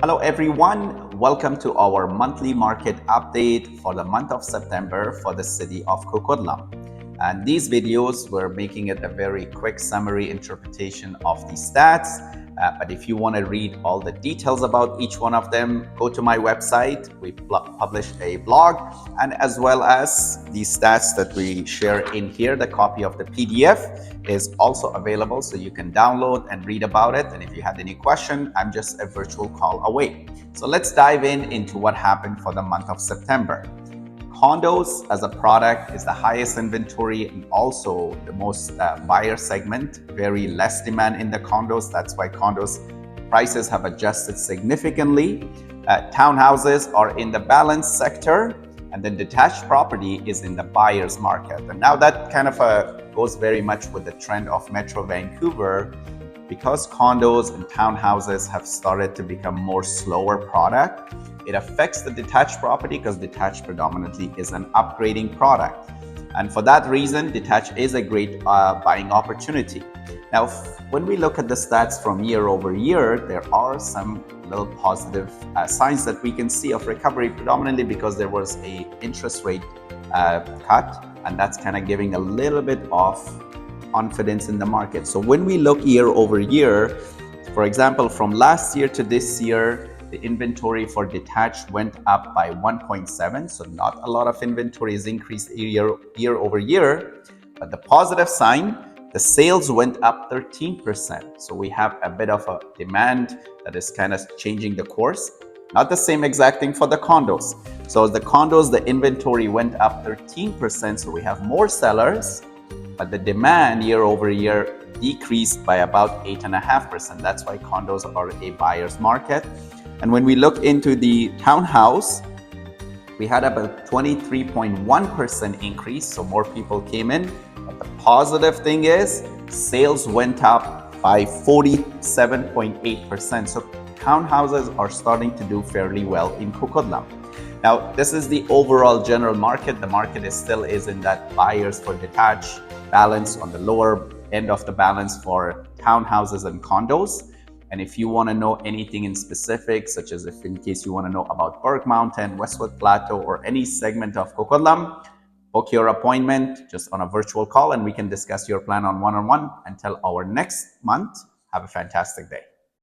Hello everyone, welcome to our monthly market update for the month of September for the city of Coquitlam. And these videos, we're making it a very quick summary interpretation of the stats. But if you want to read all the details about each one of them, go to my website. We publish a blog, and as well as the stats that we share in here, the copy of the PDF is also available, so you can download and read about it. And if you had any question, I'm just a virtual call away. So let's dive into what happened for the month of September. Condos as a product is the highest inventory and also the most buyer segment. Very less demand in the condos. That's why condos prices have adjusted significantly. Townhouses are in the balanced sector, and then detached property is in the buyer's market. And now that kind of goes very much with the trend of Metro Vancouver, because condos and townhouses have started to become more slower product. It affects the detached property because detached predominantly is an upgrading product. And for that reason, detached is a great buying opportunity. Now, when we look at the stats from year over year, there are some little positive signs that we can see of recovery, predominantly because there was a interest rate cut, and that's kind of giving a little bit of confidence in the market. So when we look year over year, for example, from last year to this year, the inventory for detached went up by 1.7. So not a lot of inventory is increased year over year. But the positive sign, the sales went up 13%. So we have a bit of a demand that is kind of changing the course. Not the same exact thing for the condos. So the condos, the inventory went up 13%. So we have more sellers, but the demand year over year decreased by about 8.5%. That's why condos are a buyer's market. And when we look into the townhouse, we had about 23.1% increase, so more people came in. But the positive thing is sales went up by 47.8%. So townhouses are starting to do fairly well in Coquitlam. Now, this is the overall general market. The market still is in that buyers for detached balance on the lower end of the balance for townhouses and condos. And if you want to know anything in specific, such as if in case you want to know about Burke Mountain, Westwood Plateau, or any segment of Coquitlam, book your appointment just on a virtual call and we can discuss your plan on one-on-one. Until our next month, have a fantastic day.